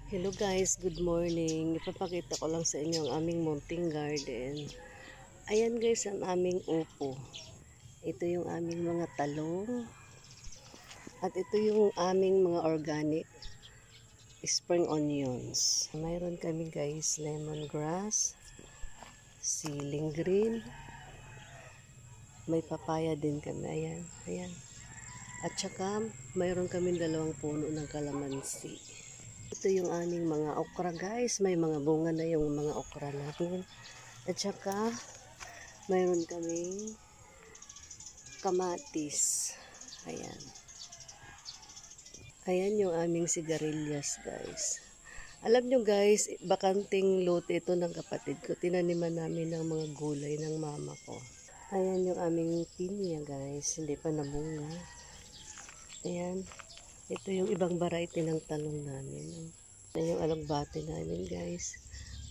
Hello guys, good morning. Ipapakita ko lang sa inyo ang aming mountain garden. Ayan guys ang aming upo. Ito yung aming mga talong. At ito yung aming mga organic spring onions. Mayroon kami guys lemongrass, ceiling green. May papaya din kami. Ayan, ayan. At saka mayroon kami dalawang puno ng kalamansi. Ito yung aming mga okra guys. May mga bunga na yung mga okra natin. At saka mayroon kaming kamatis. Ayan. Ayan yung aming sigarilyas guys. Alam nyo guys, bakanting lote ito ng kapatid ko. Tinaniman namin ng mga gulay ng mama ko. Ayan yung aming pinya guys. Hindi pa nabunga. Ayan. Ito yung ibang variety ng talong namin. Ito yung alagbate namin guys.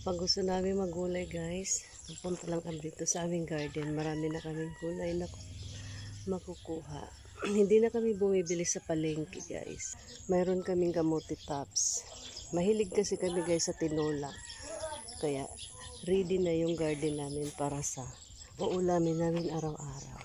Pag gusto namin magulay guys, pupunta lang kami dito sa aming garden. Marami na kaming gulay na makukuha. Hindi na kami bumibili sa palengke guys. Mayroon kaming kamote tops. Mahilig kasi kami guys sa tinola. Kaya ready na yung garden namin para sa uulamin namin araw-araw.